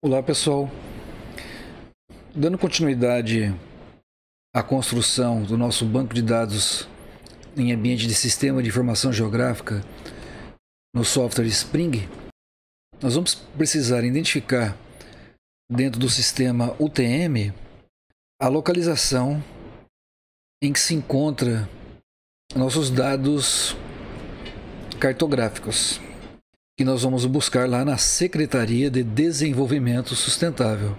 Olá pessoal, dando continuidade à construção do nosso banco de dados em ambiente de sistema de informação geográfica no software Spring, nós vamos precisar identificar dentro do sistema UTM a localização em que se encontra nossos dados cartográficos, que nós vamos buscar lá na Secretaria de Desenvolvimento Sustentável.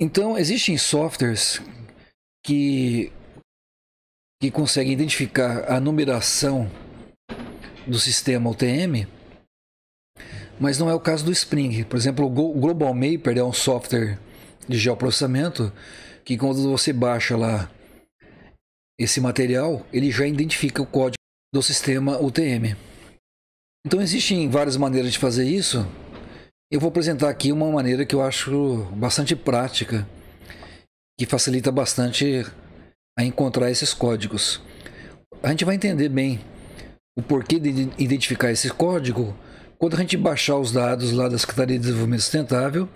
Então, existem softwares que conseguem identificar a numeração do sistema UTM, mas não é o caso do Spring. Por exemplo, o Global Mapper é um software de geoprocessamento que, quando você baixa lá esse material, ele já identifica o código do sistema UTM. Então existem várias maneiras de fazer isso. Eu vou apresentar aqui uma maneira que eu acho bastante prática, que facilita bastante a encontrar esses códigos. A gente vai entender bem o porquê de identificar esse código quando a gente baixar os dados lá da Secretaria de Desenvolvimento Sustentável,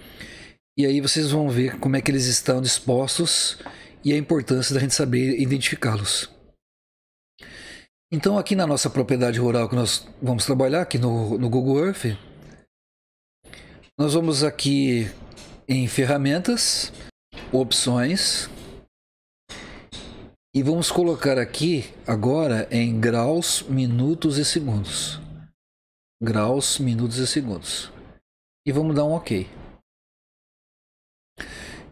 e aí vocês vão ver como é que eles estão dispostos e a importância da gente saber identificá-los. Então, aqui na nossa propriedade rural que nós vamos trabalhar, aqui no Google Earth, nós vamos aqui em ferramentas, opções, e vamos colocar aqui agora em graus, minutos e segundos. Graus, minutos e segundos. E vamos dar um OK.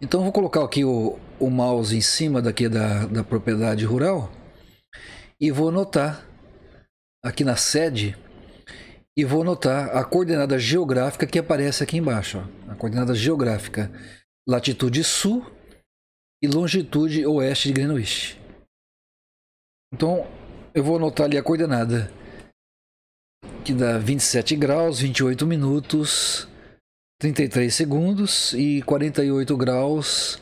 Então, eu vou colocar aqui o mouse em cima daqui da propriedade rural. E vou anotar aqui na sede e vou anotar a coordenada geográfica que aparece aqui embaixo. Ó. A coordenada geográfica, latitude sul e longitude oeste de Greenwich. Então eu vou anotar ali a coordenada que dá 27 graus, 28 minutos, 33 segundos e 48 graus,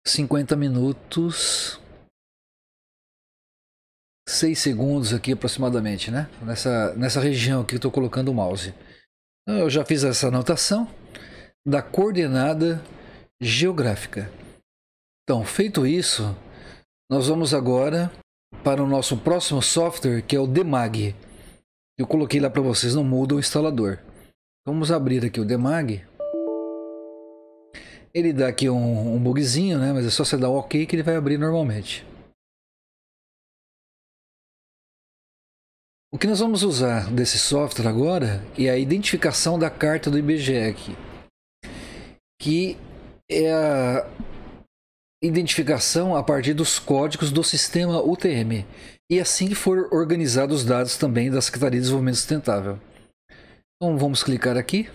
50 minutos... 6 segundos aqui aproximadamente, né? Nessa região aqui que eu estou colocando o mouse. Eu já fiz essa anotação da coordenada geográfica. Então, feito isso, nós vamos agora para o nosso próximo software, que é o Demag. Eu coloquei lá para vocês no Moodle instalador. Vamos abrir aqui o Demag. Ele dá aqui um bugzinho, né? Mas é só você dar o OK que ele vai abrir normalmente. O que nós vamos usar desse software agora é a identificação da carta do IBGE aqui, que é a identificação a partir dos códigos do sistema UTM, e assim que for organizados os dados também da Secretaria de Desenvolvimento Sustentável. Então vamos clicar aqui.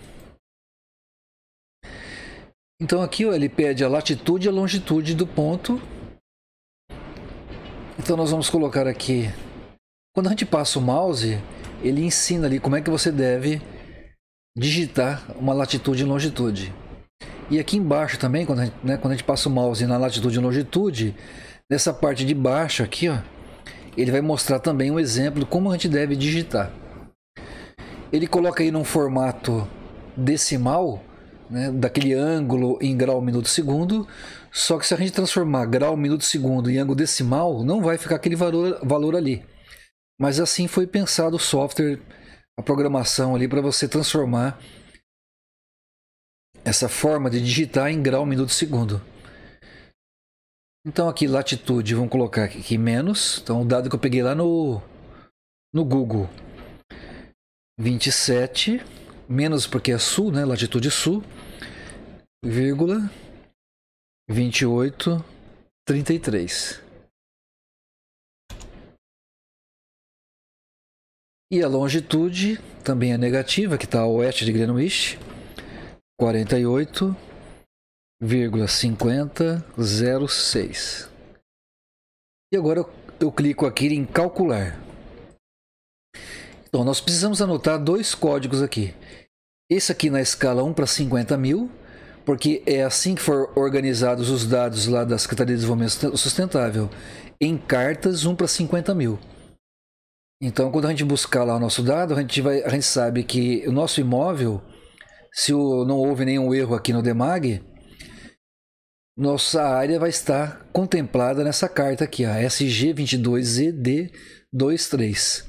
Então aqui ó, ele pede a latitude e a longitude do ponto. Então nós vamos colocar aqui. Quando a gente passa o mouse, ele ensina ali como é que você deve digitar uma latitude e longitude. E aqui embaixo também, quando a gente passa o mouse na latitude e longitude, nessa parte de baixo aqui, ó, ele vai mostrar também um exemplo de como a gente deve digitar. Ele coloca aí num formato decimal, né, daquele ângulo em grau, minuto, segundo, só que se a gente transformar grau, minuto, segundo em ângulo decimal, não vai ficar aquele valor ali. Mas assim foi pensado o software, a programação ali para você transformar essa forma de digitar em grau, minuto, segundo. Então aqui latitude, vamos colocar aqui menos. Então o dado que eu peguei lá no Google. 27, menos porque é sul, né? Latitude sul, vírgula, 28, 33. E a longitude também é negativa, que está a oeste de Greenwich, 48,5006. E agora eu clico aqui em calcular. Então nós precisamos anotar dois códigos aqui. Esse aqui na escala 1 para 50 mil, porque é assim que for organizados os dados lá da Secretaria de Desenvolvimento Sustentável, em cartas 1 para 50 mil. Então, quando a gente buscar lá o nosso dado, a gente sabe que o nosso imóvel se não houve nenhum erro aqui no Demag, nossa área vai estar contemplada nessa carta aqui, a SG22ED23.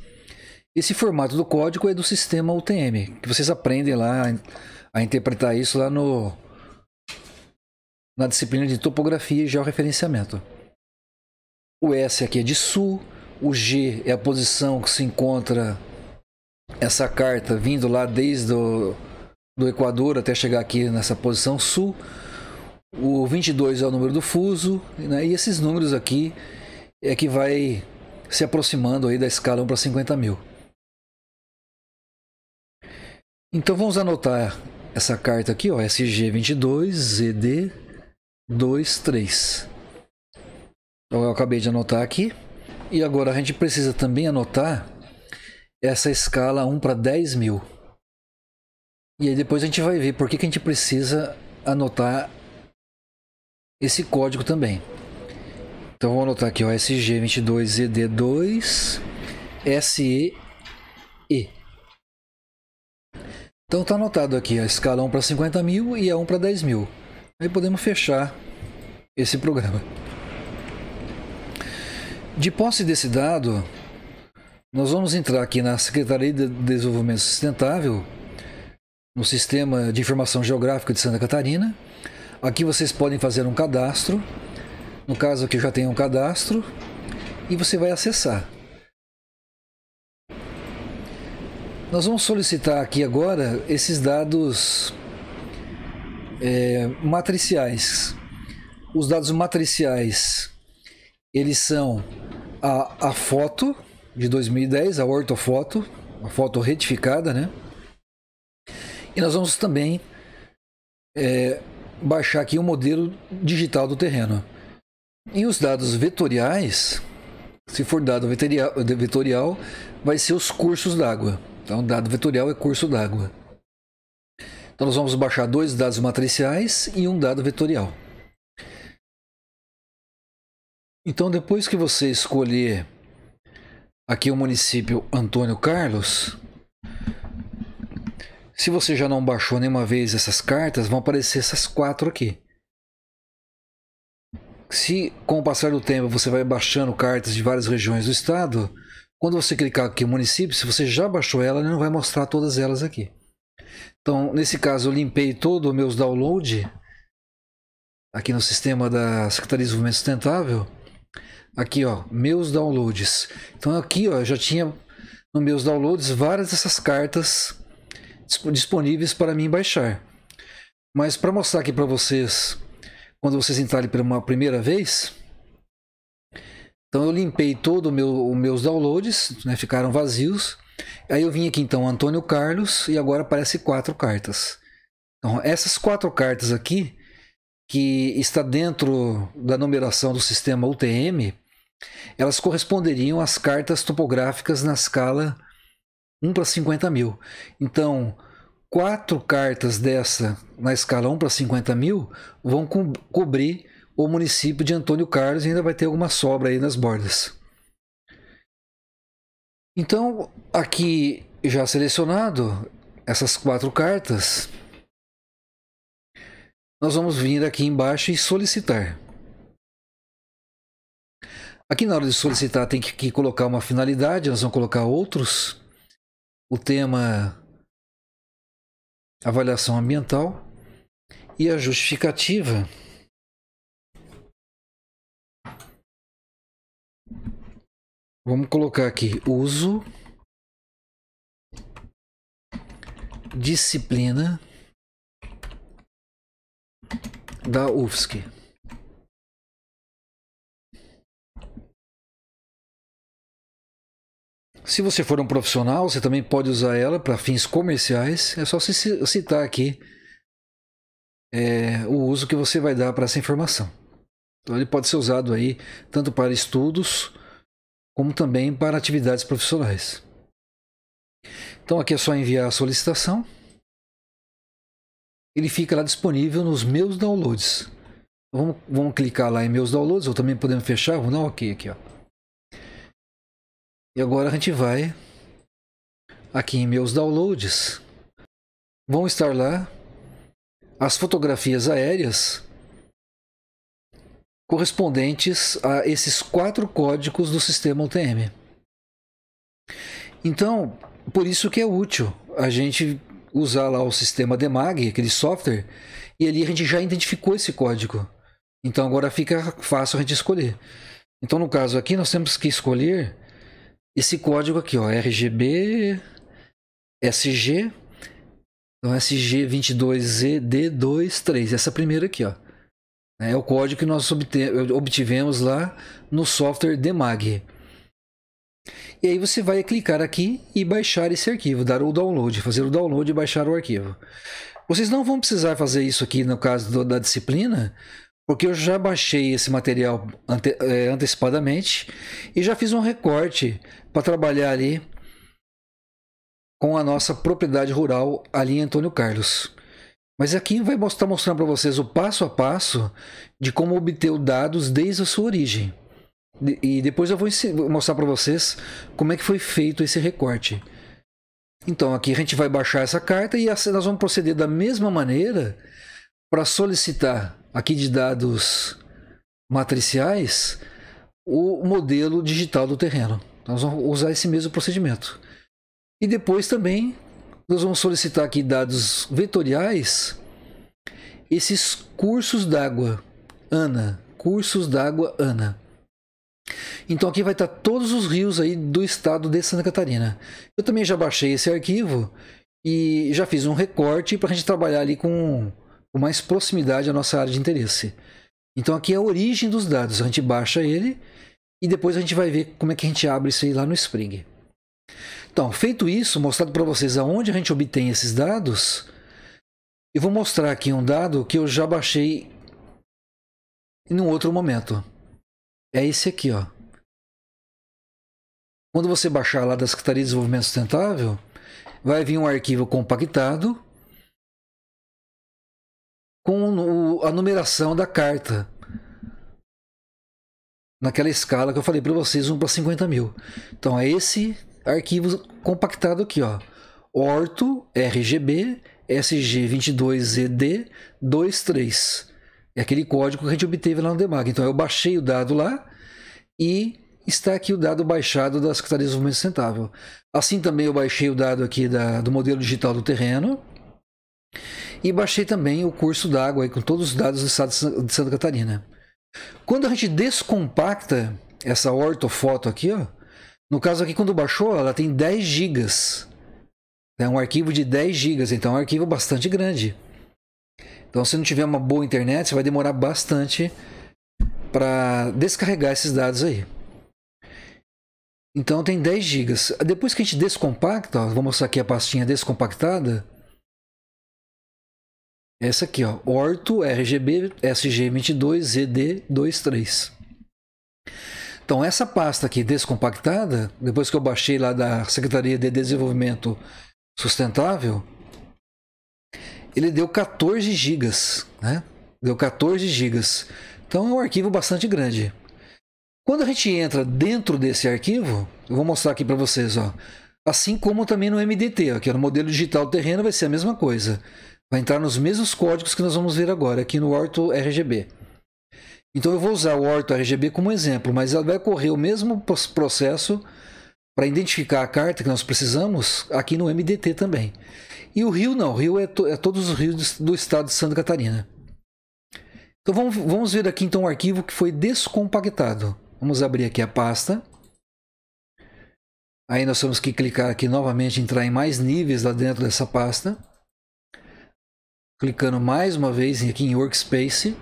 Esse formato do código é do sistema UTM, que vocês aprendem lá a interpretar isso lá na disciplina de topografia e georreferenciamento. O S aqui é de sul, o G é a posição que se encontra essa carta vindo lá desde do Equador até chegar aqui nessa posição sul. O 22 é o número do fuso, né? E esses números aqui é que vai se aproximando aí da escala 1/50.000. Então vamos anotar essa carta aqui, ó, SG22ED23. Então eu acabei de anotar aqui. E agora a gente precisa também anotar essa escala 1/10.000. E aí depois a gente vai ver por que a gente precisa anotar esse código também. Então vou anotar aqui, ó, SG22ED2SEE. Então está anotado aqui a escala 1/50.000 e a 1/10.000. Aí podemos fechar esse programa. De posse desse dado, nós vamos entrar aqui na Secretaria de Desenvolvimento Sustentável, no Sistema de Informação Geográfica de Santa Catarina. Aqui vocês podem fazer um cadastro. No caso aqui eu já tenho um cadastro e você vai acessar. Nós vamos solicitar aqui agora esses dados matriciais. Os dados matriciais, eles são a foto de 2010, a ortofoto, a foto retificada, né? E nós vamos também baixar aqui o modelo digital do terreno. E os dados vetoriais, se for dado vetorial, vai ser os cursos d'água. Então, dado vetorial é curso d'água. Então, nós vamos baixar 2 dados matriciais e um dado vetorial. Então, depois que você escolher aqui o município Antônio Carlos, se você já não baixou nenhuma vez essas cartas, vão aparecer essas 4 aqui. Se com o passar do tempo você vai baixando cartas de várias regiões do estado, quando você clicar aqui em município, se você já baixou ela, ele não vai mostrar todas elas aqui. Então, nesse caso, eu limpei todos os meus downloads aqui no sistema da Secretaria de Desenvolvimento Sustentável. Aqui, ó, meus downloads. Então aqui, ó, eu já tinha nos meus downloads várias dessas cartas disponíveis para mim baixar. Mas para mostrar aqui para vocês, quando vocês entrarem pela uma primeira vez, então eu limpei todos os meus downloads, né, ficaram vazios. Aí eu vim aqui então Antônio Carlos e agora aparece 4 cartas. Então essas 4 cartas aqui, que está dentro da numeração do sistema UTM, elas corresponderiam às cartas topográficas na escala 1/50.000. Então, 4 cartas dessa na escala 1/50.000 vão cobrir o município de Antônio Carlos e ainda vai ter alguma sobra aí nas bordas. Então, aqui já selecionado essas 4 cartas, nós vamos vir aqui embaixo e solicitar. Aqui na hora de solicitar tem que colocar uma finalidade, nós vamos colocar outros. O tema avaliação ambiental e a justificativa. Vamos colocar aqui uso, disciplina da UFSC. Se você for um profissional, você também pode usar ela para fins comerciais. É só citar aqui o uso que você vai dar para essa informação. Então ele pode ser usado aí tanto para estudos como também para atividades profissionais. Então aqui é só enviar a solicitação. Ele fica lá disponível nos meus downloads. Vamos clicar lá em meus downloads, ou também podemos fechar, vamos dar um OK aqui, ó. E agora a gente vai aqui em meus downloads vão estar lá as fotografias aéreas correspondentes a esses 4 códigos do sistema UTM. Então, por isso que é útil a gente usar lá o sistema Demag, aquele software, e ali a gente já identificou esse código. Então agora fica fácil a gente escolher. Então no caso aqui nós temos que escolher esse código aqui, ó, RGB SG, então SG22ED23, essa primeira aqui, ó. É o código que nós obtivemos lá no software Demag. E aí você vai clicar aqui e baixar esse arquivo, dar o download, fazer o download e baixar o arquivo. Vocês não vão precisar fazer isso aqui no caso da disciplina, porque eu já baixei esse material antecipadamente e já fiz um recorte para trabalhar ali com a nossa propriedade rural ali em Antônio Carlos. Mas aqui vai estar mostrando para vocês o passo a passo de como obter os dados desde a sua origem. E depois eu vou mostrar para vocês como é que foi feito esse recorte. Então aqui a gente vai baixar essa carta e nós vamos proceder da mesma maneira para solicitar aqui de dados matriciais o modelo digital do terreno. Nós vamos usar esse mesmo procedimento. E depois também nós vamos solicitar aqui dados vetoriais, esses cursos d'água ANA, cursos d'água ANA. Então aqui vai estar todos os rios aí do estado de Santa Catarina. Eu também já baixei esse arquivo e já fiz um recorte para a gente trabalhar ali com mais proximidade à nossa área de interesse. Então aqui é a origem dos dados, a gente baixa ele e depois a gente vai ver como é que a gente abre isso aí lá no Spring. Então, feito isso, mostrado para vocês aonde a gente obtém esses dados, eu vou mostrar aqui um dado que eu já baixei em um outro momento. É esse aqui, ó. Quando você baixar lá da Secretaria de Desenvolvimento Sustentável, vai vir um arquivo compactado com a numeração da carta. Naquela escala que eu falei para vocês, 1 para 50 mil. Então é esse arquivo compactado aqui, ó. Orto RGB SG22ED23. É aquele código que a gente obteve lá no Demag. Então eu baixei o dado lá e está aqui o dado baixado da Secretaria de Desenvolvimento Sustentável. Assim também eu baixei o dado aqui do modelo digital do terreno e baixei também o curso d'água aí com todos os dados do estado de Santa Catarina. Quando a gente descompacta essa ortofoto aqui, ó, no caso aqui quando baixou, ela tem 10 GB. É um arquivo de 10 GB, então é um arquivo bastante grande. Então, se não tiver uma boa internet, você vai demorar bastante para descarregar esses dados aí. Então, tem 10 GB. Depois que a gente descompacta, ó, vou mostrar aqui a pastinha descompactada. Essa aqui, ó, Orto RGB SG22ED23. Então, essa pasta aqui descompactada, depois que eu baixei lá da Secretaria de Desenvolvimento Sustentável, ele deu 14 GB, né? Deu 14 GB. Então é um arquivo bastante grande. Quando a gente entra dentro desse arquivo, eu vou mostrar aqui para vocês, ó. Assim como também no MDT, ó, que é no modelo digital do terreno, vai ser a mesma coisa. Vai entrar nos mesmos códigos que nós vamos ver agora, aqui no Orto RGB. Então eu vou usar o Orto RGB como exemplo, mas ela vai correr o mesmo processo para identificar a carta que nós precisamos aqui no MDT também. E o rio não, o rio é todos os rios do estado de Santa Catarina. Então vamos ver aqui então o arquivo que foi descompactado. Vamos abrir aqui a pasta. Aí nós temos que clicar aqui novamente, entrar em mais níveis lá dentro dessa pasta. Clicando mais uma vez aqui em Workspace.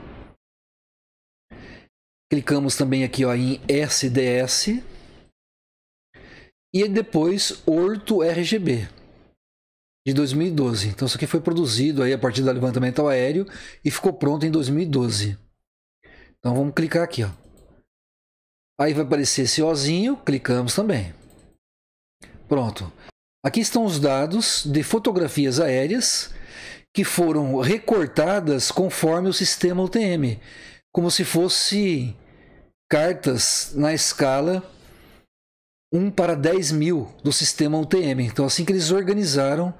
Clicamos também aqui, ó, em SDS. E depois Orto RGB. De 2012. Então isso aqui foi produzido aí a partir do levantamento aéreo e ficou pronto em 2012. Então vamos clicar aqui, ó. Aí vai aparecer esse ozinho, clicamos também. Pronto. Aqui estão os dados de fotografias aéreas que foram recortadas conforme o sistema UTM, como se fosse cartas na escala 1 para 10 mil do sistema UTM. Então assim que eles organizaram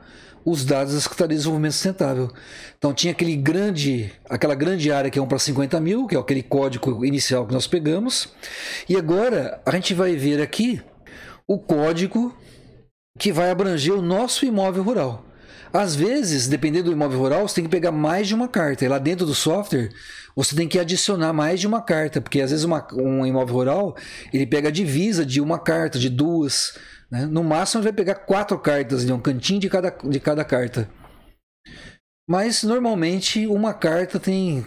os dados da Secretaria de Desenvolvimento Sustentável. Então tinha aquela grande área que é 1 para 50 mil, que é aquele código inicial que nós pegamos. E agora a gente vai ver aqui o código que vai abranger o nosso imóvel rural. Às vezes, dependendo do imóvel rural, você tem que pegar mais de uma carta. E lá dentro do software, você tem que adicionar mais de uma carta, porque às vezes um imóvel rural, ele pega a divisa de uma carta, de duas, né? No máximo, ele vai pegar 4 cartas, um cantinho de cada carta. Mas, normalmente, uma carta tem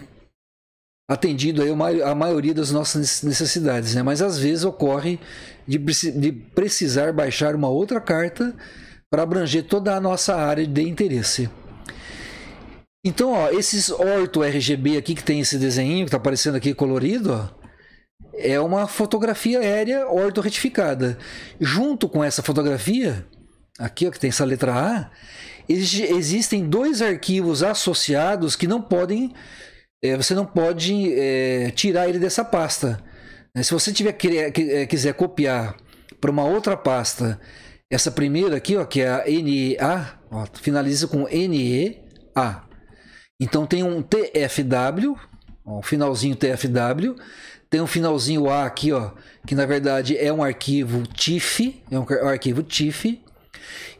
atendido aí a maioria das nossas necessidades, né? Mas, às vezes, ocorre de precisar baixar uma outra carta para abranger toda a nossa área de interesse. Então, ó, esses orto RGB aqui que tem esse desenho que está aparecendo aqui colorido, ó, é uma fotografia aérea orto retificada. Junto com essa fotografia, aqui ó, que tem essa letra A, existem 2 arquivos associados que não podem, você não pode tirar ele dessa pasta. Se você quiser copiar para uma outra pasta, essa primeira aqui, ó, que é a NEA, ó, finaliza com NEA. Então tem um TFW, ó, um finalzinho TFW, tem um finalzinho A aqui, ó, que na verdade é um arquivo TIFF,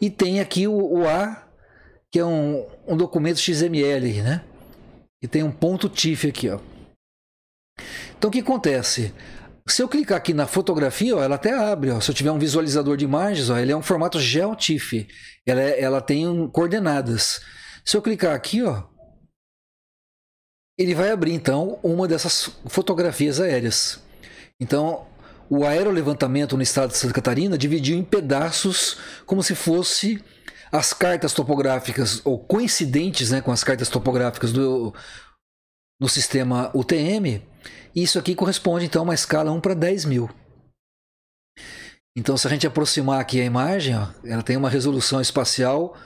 e tem aqui o A, que é um documento XML, né? E tem um ponto TIFF aqui, ó. Então o que acontece? Se eu clicar aqui na fotografia, ó, ela até abre. Ó. Se eu tiver um visualizador de imagens, ó, ele é um formato GeoTIFF. Ela tem coordenadas. Se eu clicar aqui, ó, ele vai abrir então uma dessas fotografias aéreas. Então, o aerolevantamento no estado de Santa Catarina dividiu em pedaços como se fosse as cartas topográficas ou coincidentes, né, com as cartas topográficas no sistema UTM. Isso aqui corresponde então a uma escala 1 para 10 mil. Então, se a gente aproximar aqui a imagem, ó, ela tem uma resolução espacial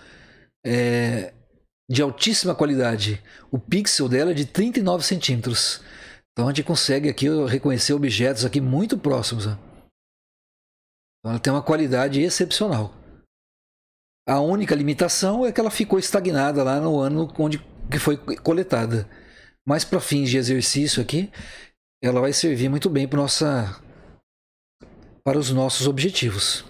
de altíssima qualidade. O pixel dela é de 39 centímetros. Então a gente consegue aqui reconhecer objetos aqui muito próximos. Ó. Então, ela tem uma qualidade excepcional. A única limitação é que ela ficou estagnada lá no ano que foi coletada. Mas para fins de exercício aqui, ela vai servir muito bem para os nossos objetivos.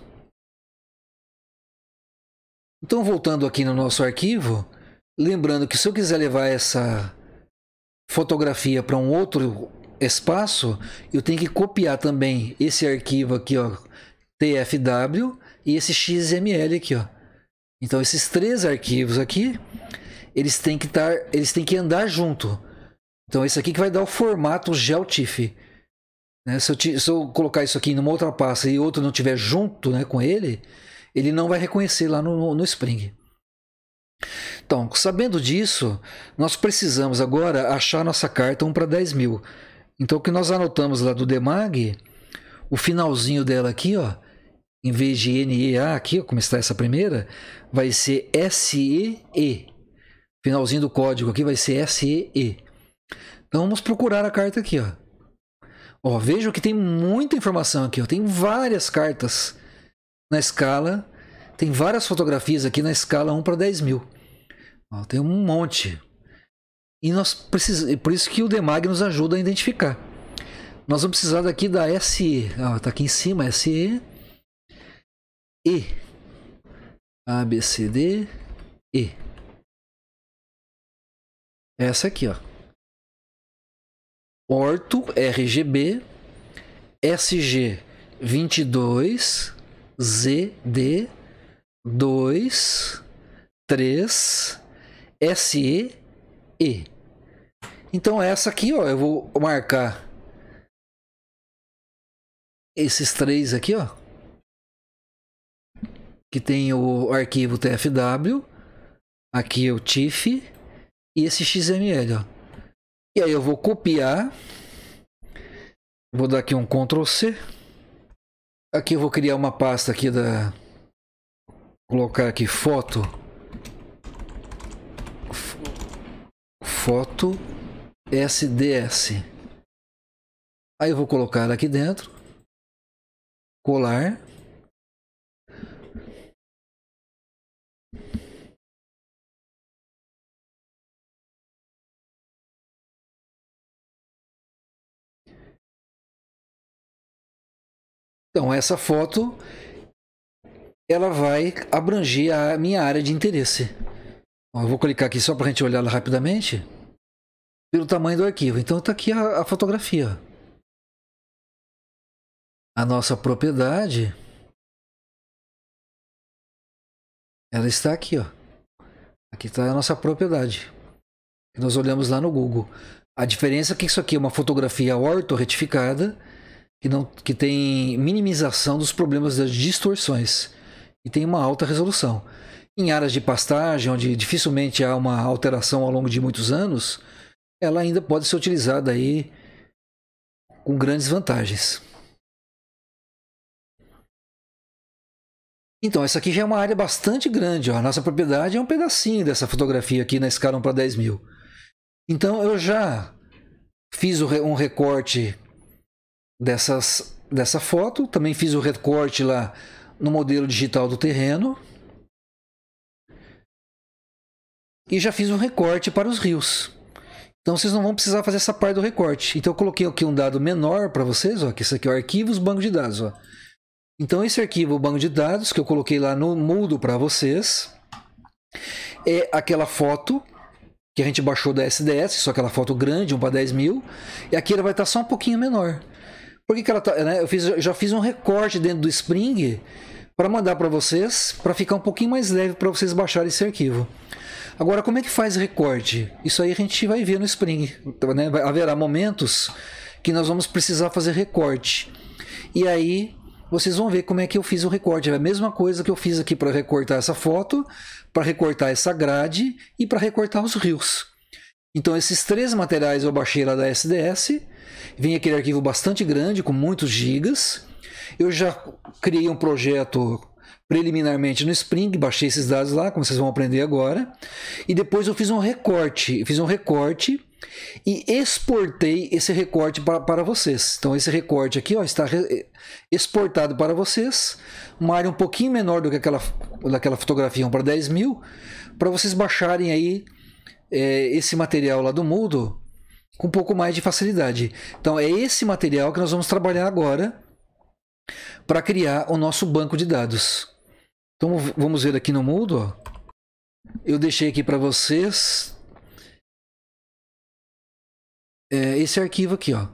Então, voltando aqui no nosso arquivo, lembrando que se eu quiser levar essa fotografia para um outro espaço, eu tenho que copiar também esse arquivo aqui, ó, TFW, e esse XML aqui, ó. Então, esses 3 arquivos aqui, eles têm que andar junto. Então, esse aqui que vai dar o formato GeoTIFF. Né? Se eu colocar isso aqui numa outra pasta e outro não estiver junto, né, com ele, ele não vai reconhecer lá no Spring. Então, sabendo disso, nós precisamos agora achar nossa carta 1 para 10 mil. Então, o que nós anotamos lá do Demag, o finalzinho dela aqui, ó, em vez de NEA aqui, ó, como está essa primeira, vai ser SEE. Finalzinho do código aqui vai ser SEE. Então vamos procurar a carta aqui, ó. Ó, vejam que tem muita informação aqui, ó. Tem várias cartas na escala, tem várias fotografias aqui na escala 1 para 10 mil. Ó, tem um monte. E por isso que o Demag nos ajuda a identificar. Nós vamos precisar daqui da SE. Ó, tá aqui em cima, SE. E. A, B, C, D, E. Essa aqui, ó. Orto RGB SG 22 ZD 2 3 SE E. Então essa aqui, ó, eu vou marcar esses 3 aqui, ó, que tem o arquivo TFW, aqui o TIFF e esse XML, ó. E aí eu vou copiar, vou dar aqui um Ctrl C. Aqui eu vou criar uma pasta aqui colocar aqui foto SDS. Aí eu vou colocar aqui dentro, colar. Então, essa foto, ela vai abranger a minha área de interesse. Ó, eu vou clicar aqui só para a gente olhar ela rapidamente, pelo tamanho do arquivo. Então, está aqui a fotografia. A nossa propriedade, ela está aqui, ó. Aqui está a nossa propriedade. Nós olhamos lá no Google. A diferença é que isso aqui é uma fotografia ortorretificada, que tem minimização dos problemas das distorções e tem uma alta resolução. Em áreas de pastagem, onde dificilmente há uma alteração ao longo de muitos anos, ela ainda pode ser utilizada aí com grandes vantagens. Então, essa aqui já é uma área bastante grande. Ó. A nossa propriedade é um pedacinho dessa fotografia aqui na escala 1 para 10.000. Então, eu já fiz um recorte dessa foto. Também fiz o recorte lá no modelo digital do terreno. E já fiz um recorte para os rios. Então, vocês não vão precisar fazer essa parte do recorte. Então, eu coloquei aqui um dado menor para vocês. Ó, que isso aqui é o arquivos, banco de dados. Ó. Então, esse arquivo, o banco de dados, que eu coloquei lá no Moodle para vocês, é aquela foto que a gente baixou da SDS, só aquela foto grande, 1 para 10.000, e aqui ela vai estar só um pouquinho menor. Por que ela tá, né? Eu já fiz um recorte dentro do Spring para mandar para vocês, para ficar um pouquinho mais leve para vocês baixarem esse arquivo. Agora, como é que faz recorte? Isso aí a gente vai ver no Spring. Né? Haverá momentos que nós vamos precisar fazer recorte. E aí vocês vão ver como é que eu fiz o recorte. É a mesma coisa que eu fiz aqui para recortar essa foto, para recortar essa grade e para recortar os rios. Então, esses três materiais eu baixei lá da SDS. Vem aquele arquivo bastante grande, com muitos gigas. Eu já criei um projeto preliminarmente no Spring, baixei esses dados lá, como vocês vão aprender agora. E depois eu fiz um recorte. E exportei esse recorte para vocês. Então, esse recorte aqui ó, está exportado para vocês. Uma área um pouquinho menor do que daquela fotografia 1 para 10.000, para vocês baixarem aí esse material lá do Moodle com um pouco mais de facilidade. Então, é esse material que nós vamos trabalhar agora para criar o nosso banco de dados. Então, vamos ver aqui no Moodle. Ó. Eu deixei aqui para vocês esse arquivo aqui, ó,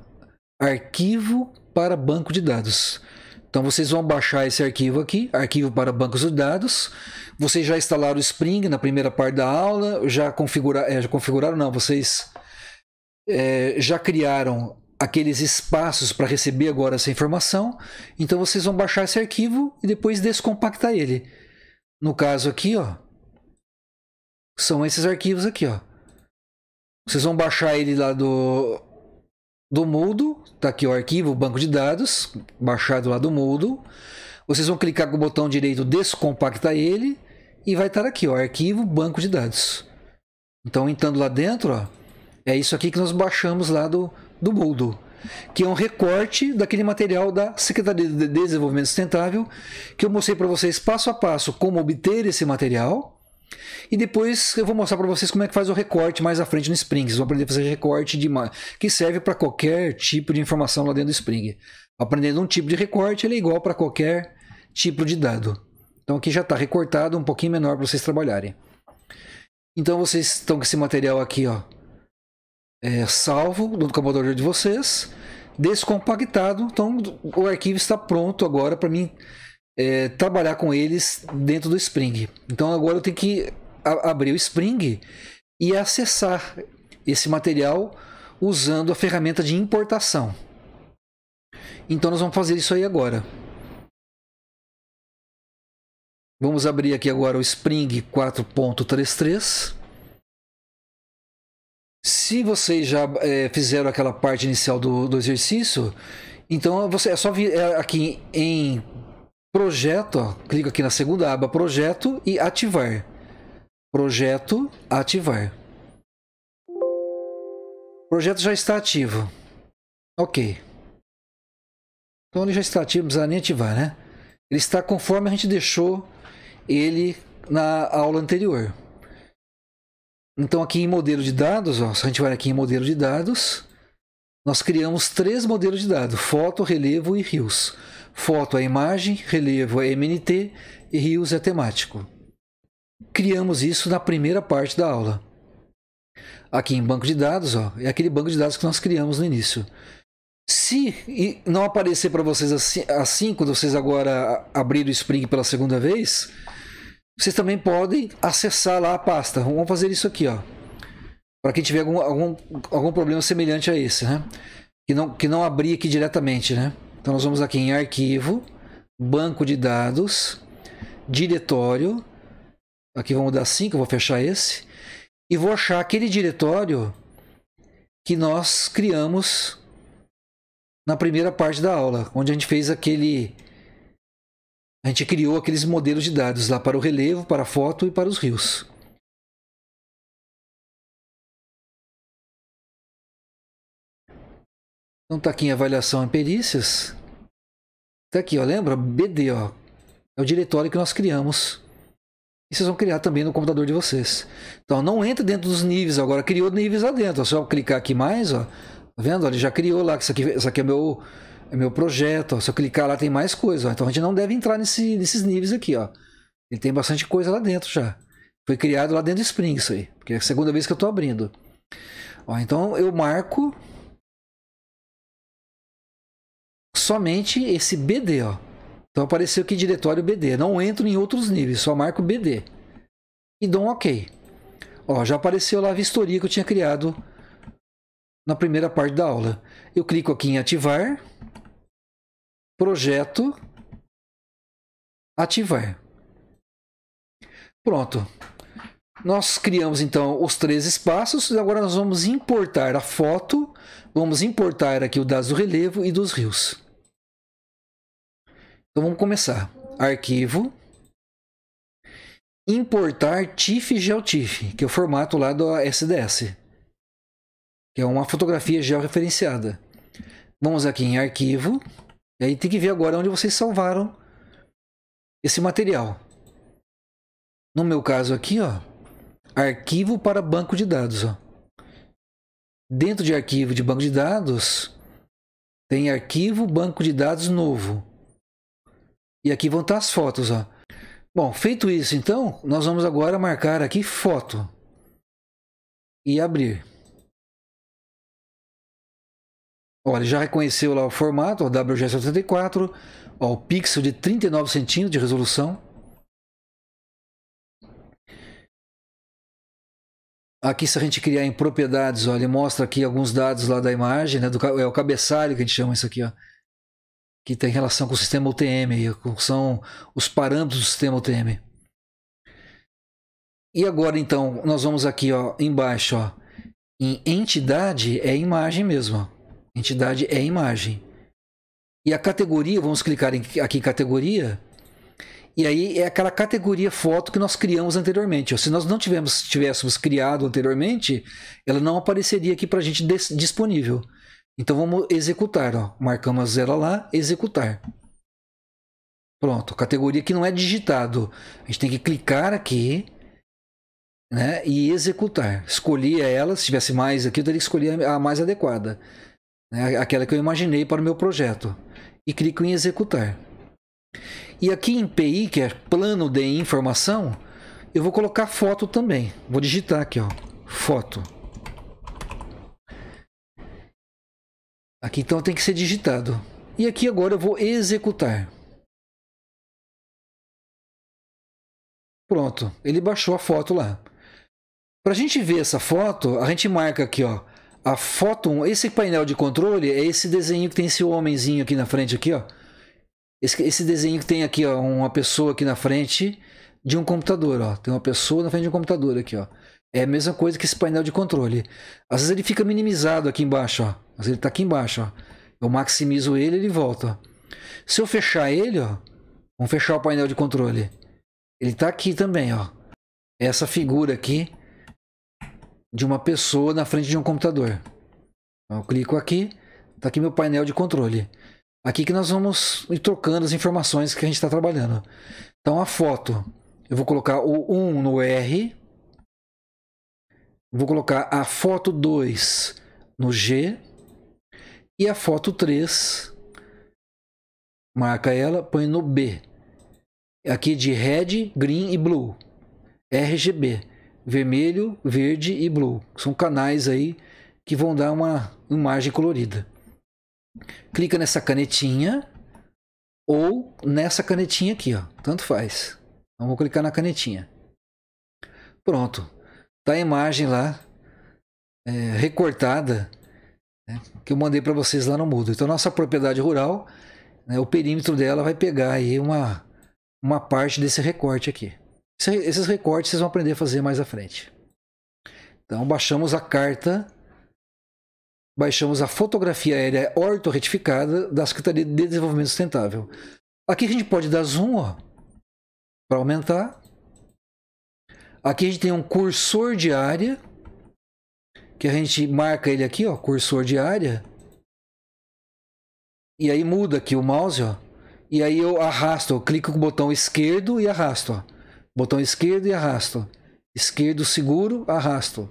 arquivo para banco de dados. Então vocês vão baixar esse arquivo aqui, arquivo para bancos de dados. Vocês já instalaram o Spring na primeira parte da aula, já configuraram não, vocês já criaram aqueles espaços para receber agora essa informação. Então vocês vão baixar esse arquivo e depois descompactar ele. No caso aqui, ó, são esses arquivos aqui, ó. Vocês vão baixar ele lá do Moodle. Está aqui o arquivo, o banco de dados, baixado lá do Moodle. Vocês vão clicar com o botão direito, descompactar ele, e vai estar aqui, ó, arquivo, banco de dados. Então, entrando lá dentro, ó, é isso aqui que nós baixamos lá do Moodle, que é um recorte daquele material da Secretaria de Desenvolvimento Sustentável, que eu mostrei para vocês passo a passo como obter esse material. E depois eu vou mostrar para vocês como é que faz o recorte mais à frente no Spring. Vocês vão aprender a fazer recorte que serve para qualquer tipo de informação lá dentro do Spring. Aprendendo um tipo de recorte, ele é igual para qualquer tipo de dado. Então aqui já está recortado, um pouquinho menor para vocês trabalharem. Então vocês estão com esse material aqui, ó, salvo no computador de vocês, descompactado. Então o arquivo está pronto agora para mim trabalhar com eles dentro do Spring. Então agora eu tenho que abrir o Spring e acessar esse material usando a ferramenta de importação. Então nós vamos fazer isso aí agora. Vamos abrir aqui agora o Spring 4.33. Se vocês já fizeram aquela parte inicial do exercício, então é só vir aqui em Projeto, ó, clica aqui na segunda aba, Projeto e Ativar. Projeto, Ativar. O projeto já está ativo. Ok. Então ele já está ativo, não precisa nem ativar, né? Ele está conforme a gente deixou ele na aula anterior. Então aqui em modelo de dados, ó, se a gente vai aqui em modelo de dados, nós criamos 3 modelos de dados, foto, relevo e rios. Foto é imagem, relevo é MNT e rios é temático. Criamos isso na primeira parte da aula. Aqui em banco de dados, ó, é aquele banco de dados que nós criamos no início. Se não aparecer para vocês assim, quando vocês agora abrirem o Spring pela segunda vez, vocês também podem acessar lá a pasta. Vamos fazer isso aqui, ó, para quem tiver algum problema semelhante a esse, né? Que não abrir aqui diretamente, né? Então nós vamos aqui em arquivo, banco de dados, diretório. Aqui vamos dar 5, eu vou fechar esse. E vou achar aquele diretório que nós criamos na primeira parte da aula, onde a gente fez aquele... A gente criou aqueles modelos de dados lá para o relevo, para a foto e para os rios. Então está aqui em avaliação e perícias. Está aqui, ó, lembra? BD, ó, é o diretório que nós criamos. E vocês vão criar também no computador de vocês. Então não entra dentro dos níveis agora, criou níveis lá dentro. É só clicar aqui mais, ó. Tá vendo? Ele já criou lá, que isso aqui é meu projeto. Ó. Se eu clicar lá tem mais coisa. Ó. Então a gente não deve entrar nesses níveis aqui, ó. Ele tem bastante coisa lá dentro já. Foi criado lá dentro do Spring isso aí, porque é a segunda vez que eu estou abrindo. Ó, então eu marco somente esse BD, ó. Então apareceu aqui diretório BD. Não entro em outros níveis, só marco BD. E dou um OK. Ó, já apareceu lá a vistoria que eu tinha criado na primeira parte da aula. Eu clico aqui em ativar. Projeto. Ativar. Pronto. Nós criamos então os 3 espaços. Agora nós vamos importar a foto. Vamos importar aqui os dados do relevo e dos rios. Então vamos começar. Arquivo. Importar TIFF e GeoTIFF, que é o formato lá do SDS. Que é uma fotografia georreferenciada. Vamos aqui em arquivo. E aí tem que ver agora onde vocês salvaram esse material. No meu caso aqui, ó, arquivo para banco de dados. Ó. Dentro de arquivo de banco de dados, tem arquivo banco de dados novo. E aqui vão estar as fotos. Ó. Bom, feito isso, então, nós vamos agora marcar aqui foto. E abrir. Olha, já reconheceu lá o formato, o WG74, ó, o pixel de 39 centímetros de resolução. Aqui, se a gente criar em propriedades, ó, ele mostra aqui alguns dados lá da imagem, né, é o cabeçalho que a gente chama isso aqui, ó, que tem relação com o sistema UTM, são os parâmetros do sistema UTM. E agora, então, nós vamos aqui, ó, embaixo, ó, em entidade é imagem mesmo, ó. Entidade é imagem. E a categoria, vamos clicar aqui em categoria, e aí é aquela categoria foto que nós criamos anteriormente. Ó. Se nós não tivéssemos criado anteriormente, ela não apareceria aqui para a gente disponível. Então vamos executar. Ó. Marcamos ela lá, executar. Pronto, categoria que não é digitado. A gente tem que clicar aqui, né, e executar. Escolhi ela, se tivesse mais aqui, eu teria que escolher a mais adequada. Né, aquela que eu imaginei para o meu projeto. E clico em executar. E aqui em PI, que é plano de informação, eu vou colocar foto também. Vou digitar aqui, ó, foto. Aqui então tem que ser digitado. E aqui agora eu vou executar. Pronto, ele baixou a foto lá. Para a gente ver essa foto, a gente marca aqui, ó, a foto. Esse painel de controle é esse desenho que tem esse homenzinho aqui na frente, aqui, ó. Esse desenho que tem aqui, ó, uma pessoa aqui na frente de um computador, ó. Tem uma pessoa na frente de um computador aqui, ó. É a mesma coisa que esse painel de controle. Às vezes ele fica minimizado aqui embaixo, ó. Às vezes ele está aqui embaixo, ó. Eu maximizo ele e ele volta. Se eu fechar ele, ó, vamos fechar o painel de controle. Ele está aqui também, ó. Essa figura aqui de uma pessoa na frente de um computador. Eu clico aqui, está aqui meu painel de controle. Aqui que nós vamos ir trocando as informações que a gente está trabalhando. Então a foto, eu vou colocar o 1 no R, vou colocar a foto 2 no G e a foto 3 Marca ela, põe no B. Aqui de Red, Green e Blue. RGB. Vermelho, verde e blue. São canais aí que vão dar uma imagem colorida. Clica nessa canetinha ou nessa canetinha aqui, ó. Tanto faz. Então vou clicar na canetinha. Pronto. Tá a imagem lá recortada, né, que eu mandei para vocês lá no Moodle. Então nossa propriedade rural, né, o perímetro dela vai pegar aí uma parte desse recorte aqui. Esses recortes vocês vão aprender a fazer mais à frente. Então baixamos a carta, baixamos a fotografia aérea ortorretificada da Secretaria de Desenvolvimento Sustentável. Aqui a gente pode dar zoom, ó, para aumentar. Aqui a gente tem um cursor de área, que a gente marca ele aqui, ó, cursor de área. E aí muda aqui o mouse, ó. E aí eu arrasto, eu clico com o botão esquerdo e arrasto, ó. Botão esquerdo e arrasto. Esquerdo, seguro, arrasto.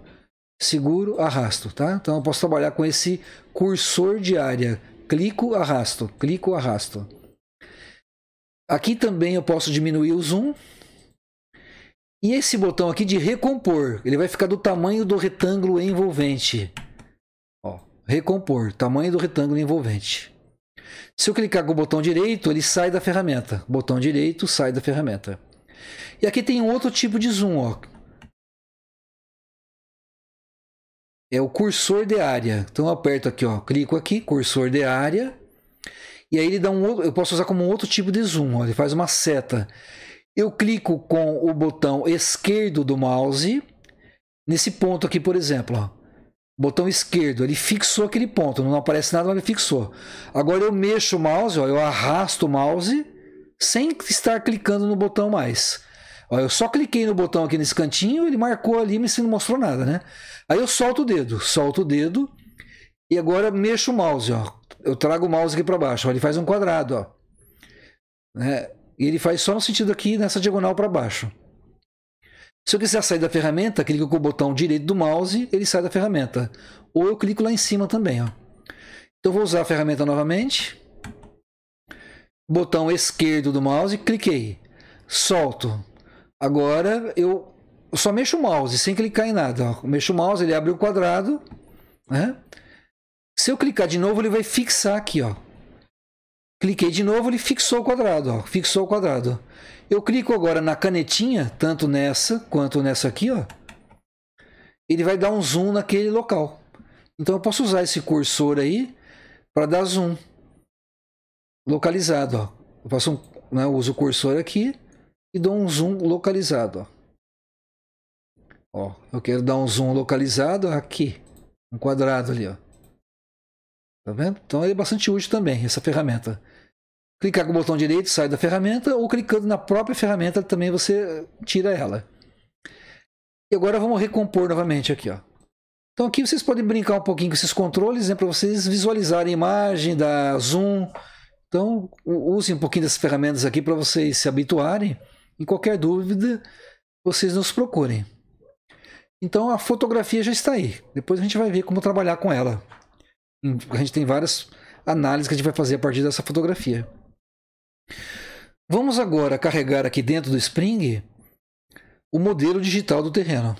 Seguro, arrasto, tá? Então eu posso trabalhar com esse cursor de área. Clico, arrasto. Clico, arrasto. Aqui também eu posso diminuir o zoom. E esse botão aqui de recompor, ele vai ficar do tamanho do retângulo envolvente. Ó, recompor, tamanho do retângulo envolvente. Se eu clicar com o botão direito, ele sai da ferramenta. Botão direito, sai da ferramenta. E aqui tem um outro tipo de zoom, ó. É o cursor de área. Então eu aperto aqui, ó, clico aqui, cursor de área. E aí ele dá um outro, eu posso usar como um outro tipo de zoom, ó, ele faz uma seta. Eu clico com o botão esquerdo do mouse nesse ponto aqui, por exemplo, ó. Botão esquerdo, ele fixou aquele ponto, não aparece nada, mas ele fixou. Agora eu mexo o mouse, ó, eu arrasto o mouse sem estar clicando no botão mais. Ó, eu só cliquei no botão aqui nesse cantinho, ele marcou ali, mas não mostrou nada, né? Aí eu solto o dedo e agora mexo o mouse, ó. Eu trago o mouse aqui para baixo, ó, ele faz um quadrado, ó. Né? E ele faz só no sentido aqui, nessa diagonal para baixo. Se eu quiser sair da ferramenta, clico com o botão direito do mouse, ele sai da ferramenta. Ou eu clico lá em cima também, ó. Então vou usar a ferramenta novamente. Botão esquerdo do mouse, cliquei. Solto. Agora eu só mexo o mouse, sem clicar em nada. Ó. Mexo o mouse, ele abre o quadrado. Né? Se eu clicar de novo, ele vai fixar aqui, ó. Cliquei de novo, ele fixou o quadrado, ó. Fixou o quadrado. Eu clico agora na canetinha, tanto nessa quanto nessa aqui, ó. Ele vai dar um zoom naquele local. Então eu posso usar esse cursor aí para dar zoom localizado, ó. Eu faço né, eu uso o cursor aqui e dou um zoom localizado, ó. Eu quero dar um zoom localizado aqui, um quadrado ali, ó. Tá vendo? Então ele é bastante útil também, essa ferramenta. Clicar com o botão direito, sai da ferramenta, ou clicando na própria ferramenta também você tira ela. E agora vamos recompor novamente aqui, ó. Então aqui vocês podem brincar um pouquinho com esses controles, né, para vocês visualizarem a imagem, dar zoom. Então usem um pouquinho dessas ferramentas aqui para vocês se habituarem. Em qualquer dúvida, vocês nos procurem. Então a fotografia já está aí. Depois a gente vai ver como trabalhar com ela. A gente tem várias análises que a gente vai fazer a partir dessa fotografia. Vamos agora carregar aqui dentro do Spring o modelo digital do terreno.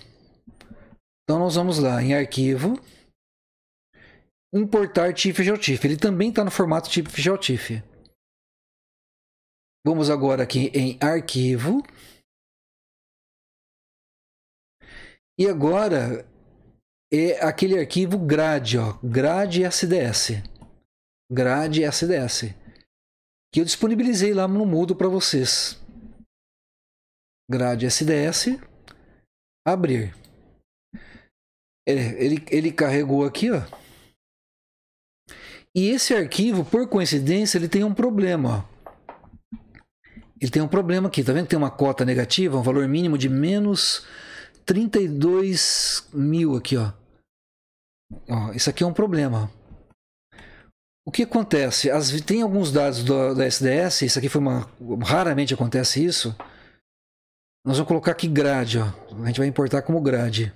Então nós vamos lá em Arquivo, Importar TIFF GeoTIFF. Ele também está no formato TIFF GeoTIFF. Vamos agora aqui em Arquivo. E agora é aquele arquivo grade, ó, grade SDS. Grade SDS. Que eu disponibilizei lá no Moodle para vocês. Grade SDS. Abrir. Ele carregou aqui, ó. E esse arquivo, por coincidência, ele tem um problema, ó. Ele tem um problema aqui, tá vendo que tem uma cota negativa, um valor mínimo de menos 32.000 aqui, ó. Ó, isso aqui é um problema. O que acontece? Tem alguns dados da SDS, isso aqui foi raramente acontece isso. Nós vamos colocar aqui grade, ó. A gente vai importar como grade.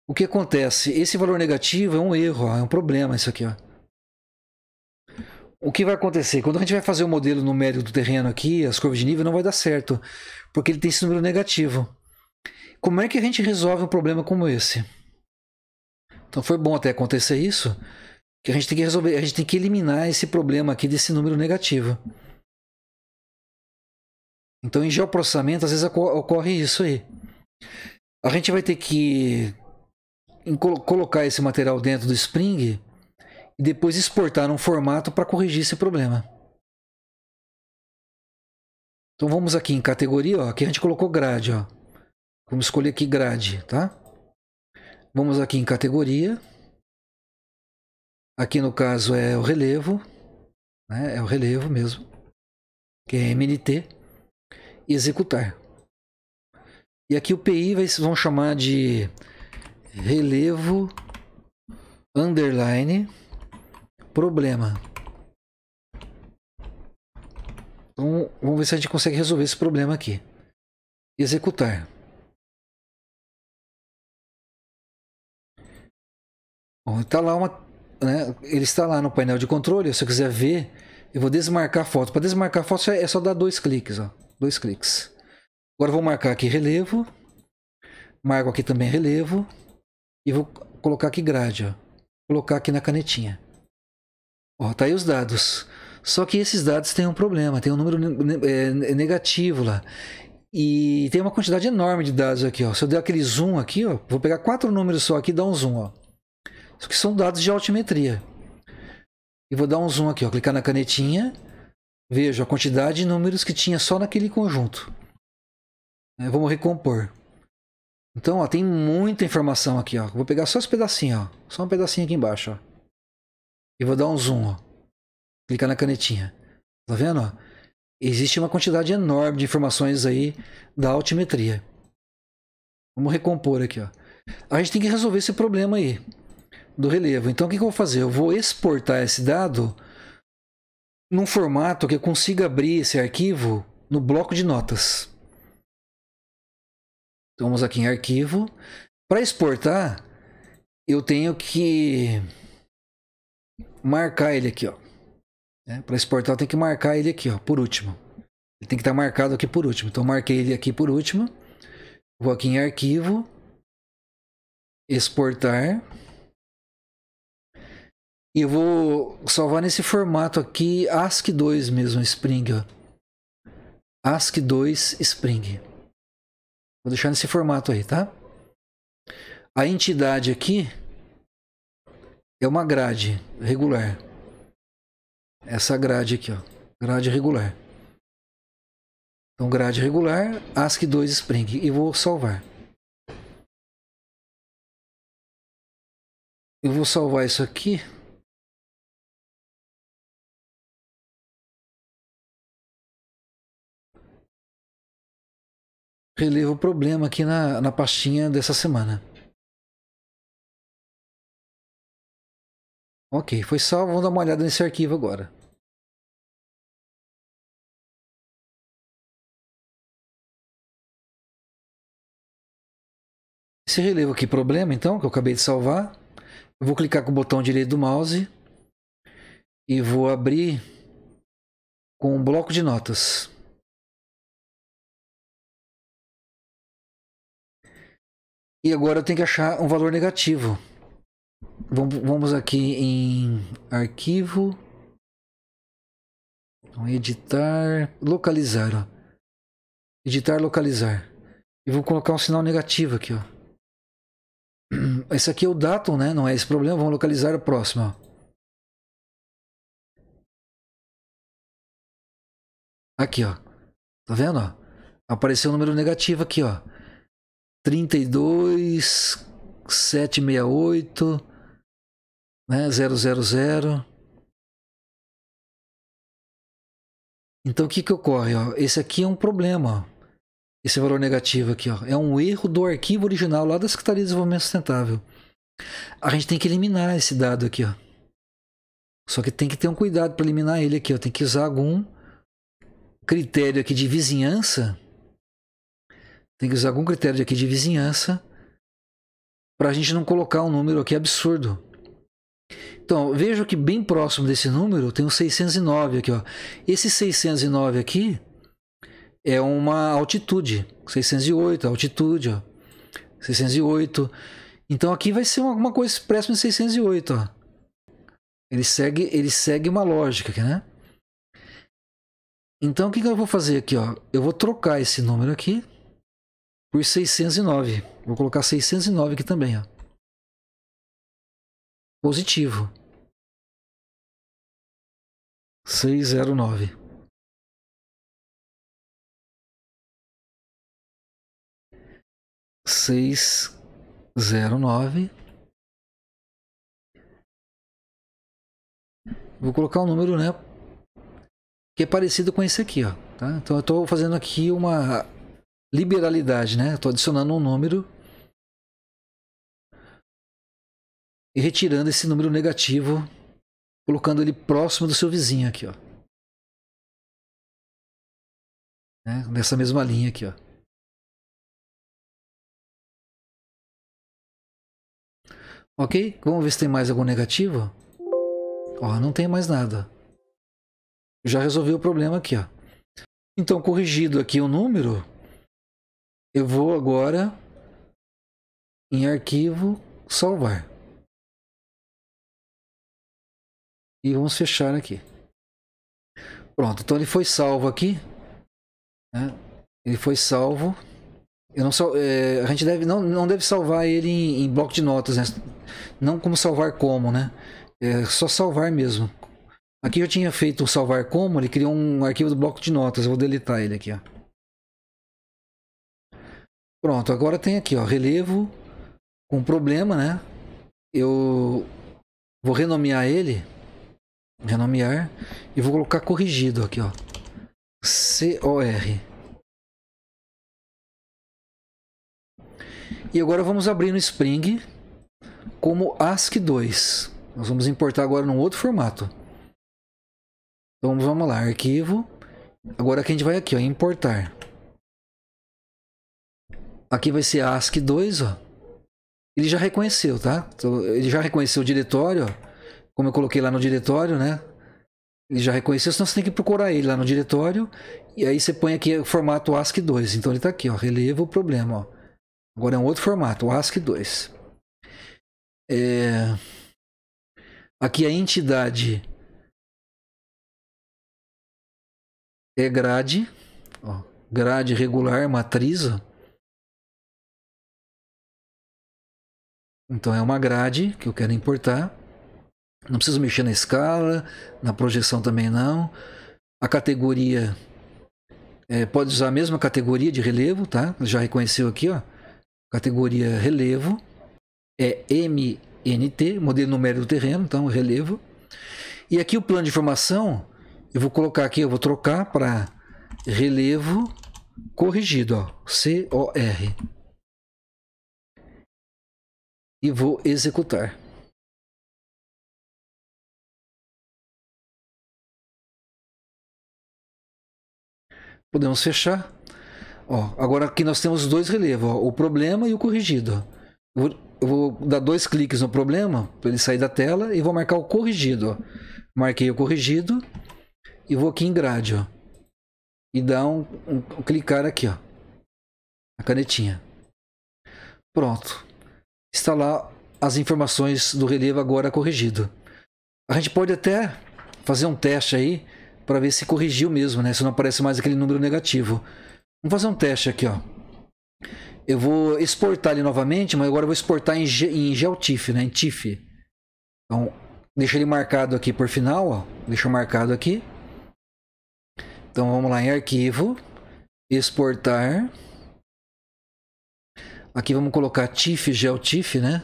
O que acontece? Esse valor negativo é um erro, ó, é um problema isso aqui, ó. o que vai acontecer? Quando a gente vai fazer o modelo numérico do terreno aqui, as curvas de nível não vai dar certo, porque ele tem esse número negativo. Como é que a gente resolve um problema como esse? Então foi bom até acontecer isso, que a gente tem que resolver, a gente tem que eliminar esse problema aqui desse número negativo. Então em geoprocessamento às vezes ocorre isso aí. A gente vai ter que colocar esse material dentro do Spring e depois exportar num formato para corrigir esse problema. Então vamos aqui em categoria, ó, aqui a gente colocou grade, ó. Vamos escolher aqui grade, tá? Vamos aqui em categoria. Aqui no caso é o relevo, né? É o relevo mesmo, que é MNT. E executar. E aqui o PI vão chamar de relevo underline problema. Então vamos ver se a gente consegue resolver esse problema aqui. Executar. Bom, tá lá né, ele está lá no painel de controle. Se eu quiser ver, eu vou desmarcar a foto. Para desmarcar a foto é só dar 2 cliques, ó. 2 cliques. Agora eu vou marcar aqui relevo. Marco aqui também relevo. E vou colocar aqui grade, ó. Colocar aqui na canetinha. Ó, tá aí os dados. Só que esses dados têm um problema, tem um número negativo lá. E tem uma quantidade enorme de dados aqui, ó. Se eu der aquele zoom aqui, ó, vou pegar 4 números só aqui e dar um zoom, ó. Isso aqui são dados de altimetria. E vou dar um zoom aqui, ó, clicar na canetinha. Vejo a quantidade de números que tinha só naquele conjunto. Vamos recompor. Então, ó, tem muita informação aqui, ó. Vou pegar só esse pedacinho, ó. Só um pedacinho aqui embaixo, ó. E vou dar um zoom, ó. Clicar na canetinha. Tá vendo, ó? Existe uma quantidade enorme de informações aí da altimetria. Vamos recompor aqui, ó. A gente tem que resolver esse problema aí do relevo. Então, o que eu vou fazer? Eu vou exportar esse dado num formato que eu consiga abrir esse arquivo no bloco de notas. Então, vamos aqui em arquivo. Para exportar, eu tenho que marcar ele aqui, ó. Para exportar, eu tenho que marcar ele aqui, ó, por último. Ele tem que estar marcado aqui por último. Então, marquei ele aqui por último. Vou aqui em arquivo. Exportar. E eu vou salvar nesse formato aqui, ASCII2 mesmo, Spring, ó. ASCII2 Spring. Vou deixar nesse formato aí, tá? A entidade aqui é uma grade regular. Essa grade aqui, ó. Grade regular. Então, grade regular, ASCII2 Spring. E vou salvar. Eu vou salvar isso aqui. Relevo o problema aqui na pastinha dessa semana. Ok, foi salvo. Vamos dar uma olhada nesse arquivo agora. Esse relevo aqui, problema, então, que eu acabei de salvar. Eu vou clicar com o botão direito do mouse e vou abrir com um bloco de notas. E agora eu tenho que achar um valor negativo. Vamos aqui em arquivo, editar, localizar, ó. Editar, localizar. E vou colocar um sinal negativo aqui, ó. Esse aqui é o datum, né? Não é esse problema. Vamos localizar o próximo, ó. Aqui, ó. Tá vendo, ó? Apareceu um número negativo aqui, ó. 32.768, né? 000. Então o que que ocorre, ó? Esse aqui é um problema, ó. Esse valor negativo aqui, ó, é um erro do arquivo original lá da Secretaria de Desenvolvimento Sustentável. A gente tem que eliminar esse dado aqui, ó. Só que tem que ter um cuidado para eliminar ele aqui, ó. Tem que usar algum critério aqui de vizinhança. Tem que usar algum critério aqui de vizinhança para a gente não colocar um número aqui absurdo. Então, vejo que bem próximo desse número tem o 609 aqui, ó. Esse 609 aqui é uma altitude. 608, altitude, ó. 608. Então aqui vai ser alguma coisa próxima de 608, ó. Ele segue uma lógica aqui, né? Então o que eu vou fazer aqui, ó? Eu vou trocar esse número aqui por 609. Vou colocar 609 aqui também, ó. Positivo. 609. Seis zero nove. Vou colocar um número, né, que é parecido com esse aqui, ó, tá? Então eu estou fazendo aqui uma liberalidade, né? Estou adicionando um número e retirando esse número negativo, colocando ele próximo do seu vizinho aqui, ó, né? Nessa mesma linha aqui, ó. Ok? Vamos ver se tem mais algum negativo. Ó, não tem mais nada. Já resolvi o problema aqui, ó. Então, corrigido aqui o número, eu vou agora em arquivo, salvar. E vamos fechar aqui. Pronto, então ele foi salvo aqui, né? Ele foi salvo. Eu não a gente não deve salvar ele em bloco de notas, né? Não como salvar como, né? É só salvar mesmo. Aqui eu tinha feito o salvar como, ele criou um arquivo do bloco de notas. Eu vou deletar ele aqui, ó. Pronto, agora tem aqui, ó, relevo com problema, né? Eu vou renomear ele, renomear, e vou colocar corrigido aqui, ó, COR. E agora vamos abrir no Spring como ASCII2. Nós vamos importar agora num outro formato. Então vamos lá, arquivo. Agora aqui a gente vai aqui, ó, importar. Aqui vai ser ASCII2, ó. Ele já reconheceu, tá? Então, ele já reconheceu o diretório, ó. Como eu coloquei lá no diretório, né? Ele já reconheceu, senão você tem que procurar ele lá no diretório. E aí você põe aqui o formato ASCII2. Então ele está aqui, ó, relevo o problema, ó. Agora é um outro formato, o ASCII2. Aqui a entidade é grade, ó, grade regular, matriz, ó. Então é uma grade que eu quero importar. Não preciso mexer na escala, na projeção também não. A categoria pode usar a mesma categoria de relevo, tá? Já reconheceu aqui, ó. Categoria relevo é MNT, modelo numérico do terreno, então relevo. E aqui o plano de informação, eu vou colocar aqui, eu vou trocar para relevo corrigido, ó, COR. E vou executar. Podemos fechar. Ó, agora aqui nós temos dois relevos, ó, o problema e o corrigido. Eu vou dar dois cliques no problema para ele sair da tela e vou marcar o corrigido. Ó. Marquei o corrigido e vou aqui em grade, ó, e dar um clicar aqui, ó, a canetinha. Pronto. Está lá as informações do relevo agora corrigido. A gente pode até fazer um teste aí para ver se corrigiu mesmo, né? Se não aparece mais aquele número negativo. Vamos fazer um teste aqui, ó. Eu vou exportar ele novamente, mas agora eu vou exportar em GeoTIFF, né? Em TIFF. Então, deixa ele marcado aqui por final, ó. Deixa marcado aqui. Então vamos lá em arquivo, exportar. Aqui vamos colocar TIFF, GeoTIFF, né?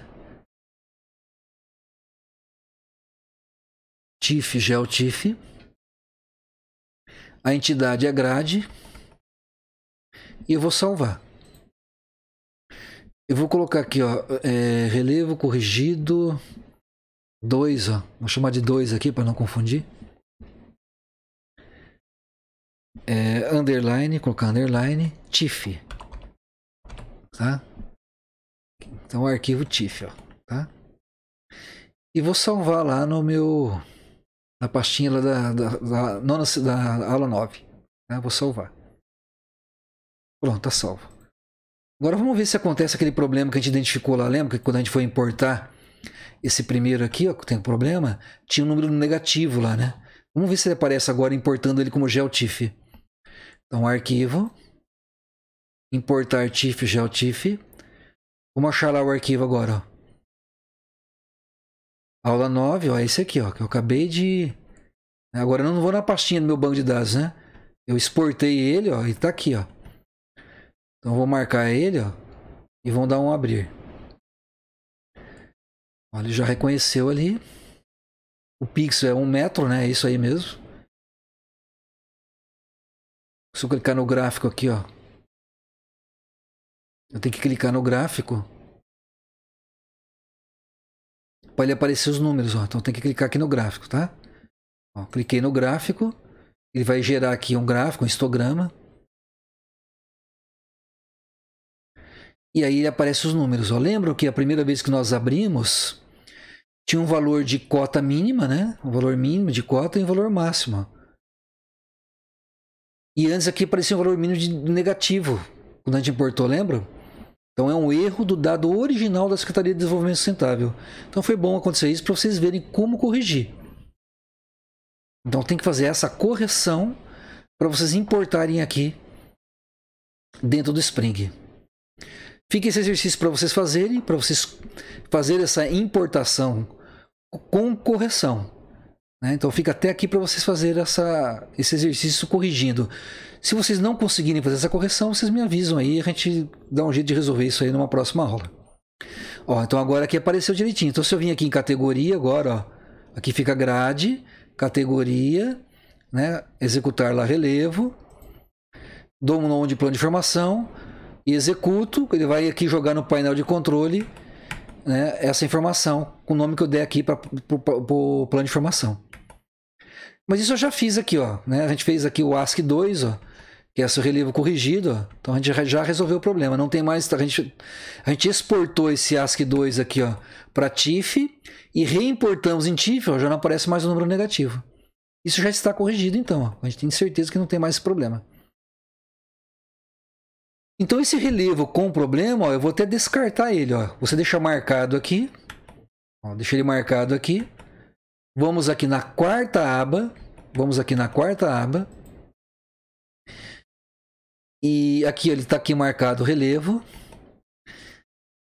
TIFF, GeoTIFF. A entidade é grade. E eu vou salvar. Eu vou colocar aqui, ó, relevo corrigido 2, ó. Vou chamar de 2 aqui para não confundir. Underline, colocar underline, TIFF. Tá? Então o arquivo TIFF, ó, tá? e vou salvar lá no meu, na pastinha lá da aula 9. Né? Vou salvar. Pronto, tá salvo. Agora vamos ver se acontece aquele problema que a gente identificou lá. Lembra que quando a gente foi importar esse primeiro aqui, ó, que tem um problema, tinha um número negativo lá, né? Vamos ver se ele aparece agora importando ele como GeoTIFF. Então, arquivo, importar TIFF, GeoTIFF. Vamos achar lá o arquivo agora, ó. Aula 9, ó, esse aqui, ó, que eu acabei de... Agora eu não vou na pastinha do meu banco de dados, né? Eu exportei ele, ó, e tá aqui, ó. Então vou marcar ele, ó, e vamos dar um abrir. Ó, ele já reconheceu ali. O pixel é 1 metro, né? É isso aí mesmo. Se eu clicar no gráfico aqui, ó. Eu tenho que clicar no gráfico para ele aparecer os números, ó. Então tem que clicar aqui no gráfico, tá? Ó, cliquei no gráfico. Ele vai gerar aqui um gráfico, um histograma. E aí aparece os números, ó. Lembram que a primeira vez que nós abrimos tinha um valor de cota mínima, né? Um valor mínimo de cota e um valor máximo. E antes aqui aparecia um valor mínimo de negativo, quando a gente importou, lembra? Então é um erro do dado original da Secretaria de Desenvolvimento Sustentável. Então foi bom acontecer isso para vocês verem como corrigir. Então tem que fazer essa correção para vocês importarem aqui dentro do Spring. Fica esse exercício para vocês fazerem essa importação com correção. Né? Então fica até aqui para vocês fazerem esse exercício corrigindo. Se vocês não conseguirem fazer essa correção, vocês me avisam aí, a gente dá um jeito de resolver isso aí numa próxima aula. Ó, então agora aqui apareceu direitinho. Então se eu vim aqui em categoria agora, ó, aqui fica grade, categoria, né? Executar lá relevo, dou um nome de plano de informação e executo, ele vai aqui jogar no painel de controle, né, essa informação com o nome que eu der aqui para o plano de informação. Mas isso eu já fiz aqui, ó, né? A gente fez aqui o ASCII2, ó, que é esse relevo corrigido, ó. Então a gente já resolveu o problema. Não tem mais, a gente exportou esse ASCII2 aqui, ó, para TIFF e reimportamos em TIFF, ó, já não aparece mais o número negativo. Isso já está corrigido, então, ó. A gente tem certeza que não tem mais esse problema. Então esse relevo com problema, ó, eu vou até descartar ele, ó. Você deixa marcado aqui, ó, deixa ele marcado aqui. Vamos aqui na quarta aba. E aqui ele está aqui marcado relevo.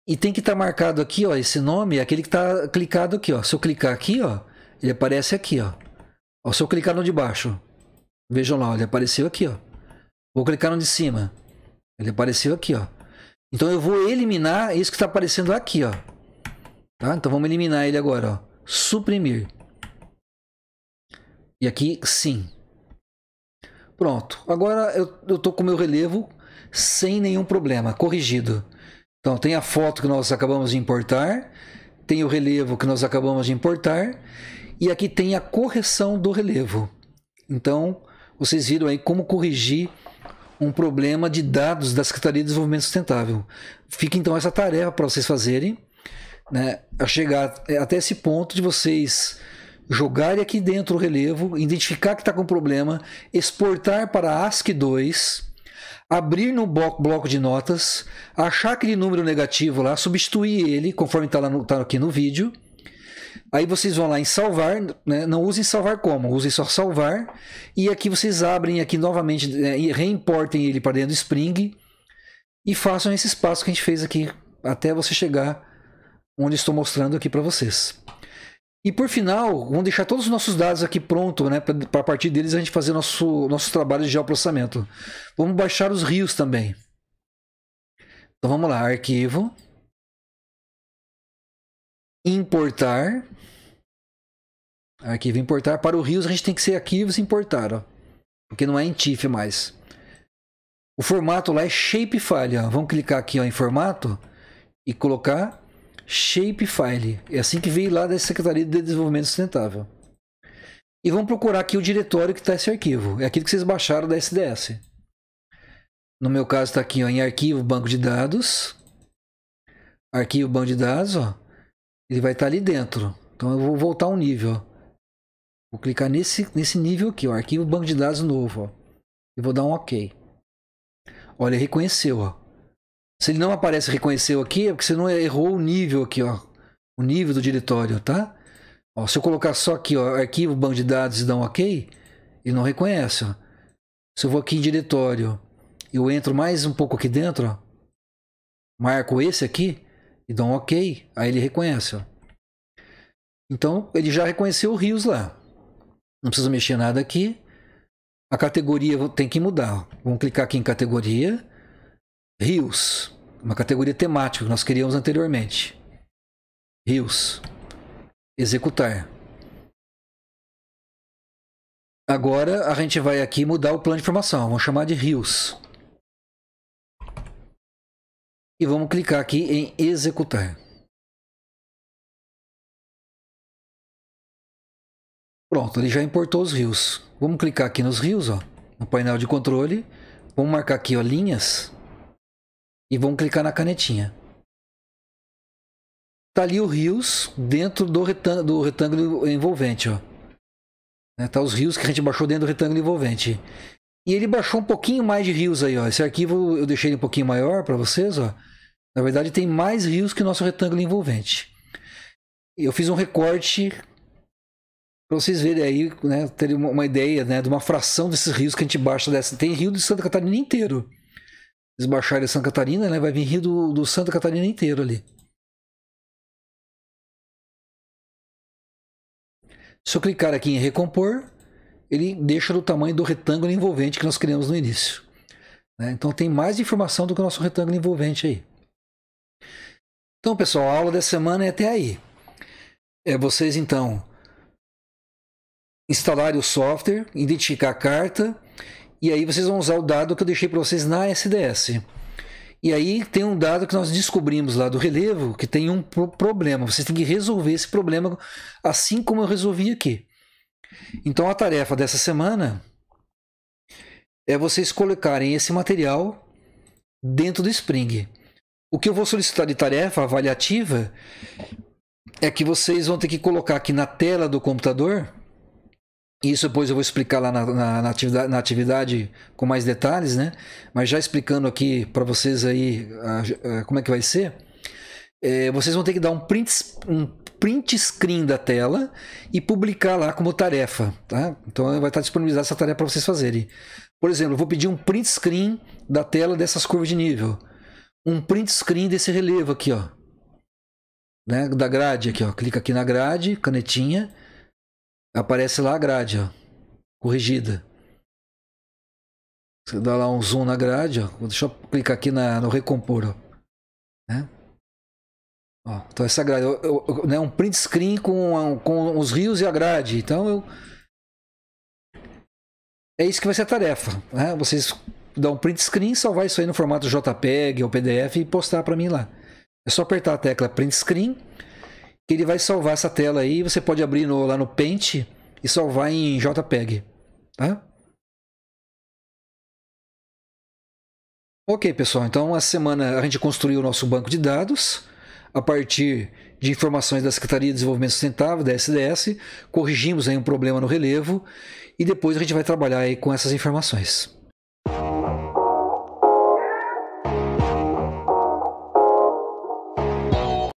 E tem que estar marcado aqui, ó, esse nome é aquele que está clicado aqui, ó. Se eu clicar aqui, ó, ele aparece aqui, ó. Ó, se eu clicar no de baixo, vejam lá, ó, ele apareceu aqui, ó. Vou clicar no de cima, ele apareceu aqui, ó. Então eu vou eliminar isso que está aparecendo aqui, ó. Tá? Então vamos eliminar ele agora, ó. Suprimir. E aqui, sim. Pronto. Agora eu tô com o meu relevo sem nenhum problema, corrigido. Então tem a foto que nós acabamos de importar, tem o relevo que nós acabamos de importar, e aqui tem a correção do relevo. Então, vocês viram aí como corrigir um problema de dados da Secretaria de Desenvolvimento Sustentável. Fica então essa tarefa para vocês fazerem, né, a chegar até esse ponto de vocês jogarem aqui dentro o relevo, identificar que está com problema, exportar para ASCII2, abrir no bloco de notas, achar aquele número negativo lá, substituir ele, conforme está aqui no vídeo. Aí vocês vão lá em salvar, né? Não usem salvar como, usem só salvar. E aqui vocês abrem aqui novamente, e reimportem ele para dentro do Spring e façam esses passos que a gente fez aqui, até você chegar onde estou mostrando aqui para vocês. E por final, vamos deixar todos os nossos dados aqui prontos, né, para a partir deles a gente fazer nosso trabalho de geoprocessamento. Vamos baixar os rios também. Então vamos lá, arquivo, importar, arquivo importar. Para o rios a gente tem que ser arquivos importar, ó, porque não é em TIFF mais. O formato lá é shapefile, ó. Vamos clicar aqui, ó, em formato e colocar shapefile. É assim que veio lá da Secretaria de Desenvolvimento Sustentável. E vamos procurar aqui o diretório que está esse arquivo. É aquilo que vocês baixaram da SDS. No meu caso está aqui, ó, em arquivo banco de dados. Arquivo banco de dados, ó. Ele vai estar ali dentro. Então eu vou voltar um nível, ó. Vou clicar nesse nível aqui, ó, arquivo banco de dados novo, ó. E vou dar um OK. Olha, ele reconheceu, ó. Se ele não aparece reconheceu aqui, é porque você não errou o nível aqui, ó. O nível do diretório, tá? Ó, se eu colocar só aqui, ó, arquivo banco de dados e dar um OK, ele não reconhece, ó. Se eu vou aqui em diretório, eu entro mais um pouco aqui dentro, ó. Marco esse aqui e dou um OK, aí ele reconhece, ó. Então, ele já reconheceu o Rios lá. Não precisa mexer nada aqui. A categoria tem que mudar. Vamos clicar aqui em categoria. Rios. Uma categoria temática que nós criamos anteriormente. Rios. Executar. Agora a gente vai aqui mudar o plano de informação. Vamos chamar de Rios. E vamos clicar aqui em executar. Pronto, ele já importou os rios. Vamos clicar aqui nos rios, ó, no painel de controle. Vamos marcar aqui, ó, linhas. E vamos clicar na canetinha. Tá ali o rios dentro do retângulo envolvente, ó. Tá os rios que a gente baixou dentro do retângulo envolvente. E ele baixou um pouquinho mais de rios aí, ó. Esse arquivo eu deixei ele um pouquinho maior para vocês, ó. Na verdade tem mais rios que o nosso retângulo envolvente. E eu fiz um recorte para vocês verem aí, né, terem uma ideia, né, de uma fração desses rios que a gente baixa dessa. Tem rio de Santa Catarina inteiro. Eles baixarem de Santa Catarina, né, vai vir rio do Santa Catarina inteiro ali. Se eu clicar aqui em recompor, ele deixa do tamanho do retângulo envolvente que nós criamos no início. Né? Então tem mais informação do que o nosso retângulo envolvente aí. Então, pessoal, a aula dessa semana é até aí. Vocês, então, instalarem o software, identificar a carta, e aí vocês vão usar o dado que eu deixei para vocês na SDS. E aí tem um dado que nós descobrimos lá do relevo, que tem um problema. Vocês têm que resolver esse problema assim como eu resolvi aqui. Então a tarefa dessa semana é vocês colocarem esse material dentro do Spring. O que eu vou solicitar de tarefa avaliativa é que vocês vão ter que colocar aqui na tela do computador. Isso depois eu vou explicar lá na atividade com mais detalhes, né? Mas já explicando aqui para vocês aí como é que vai ser. Vocês vão ter que dar um print screen da tela e publicar lá como tarefa, tá? Então vai estar disponibilizada essa tarefa para vocês fazerem. Por exemplo, eu vou pedir um print screen da tela dessas curvas de nível. Um print screen desse relevo aqui, ó. Né? Da grade aqui, ó. Clica aqui na grade, canetinha. Aparece lá a grade, ó, corrigida. Você dá lá um zoom na grade, ó. Deixa eu clicar aqui no recompor, ó. Né? Ó, então essa grade, né, um print screen com os rios e a grade. Então é isso que vai ser a tarefa. Né? Vocês dão um print screen, salvar isso aí no formato JPEG ou PDF e postar para mim lá. É só apertar a tecla print screen, que ele vai salvar essa tela aí. Você pode abrir lá no Paint e salvar em JPEG, tá? Ok, pessoal. Então, essa semana a gente construiu o nosso banco de dados a partir de informações da Secretaria de Desenvolvimento Sustentável, da SDS. Corrigimos aí um problema no relevo e depois a gente vai trabalhar aí com essas informações.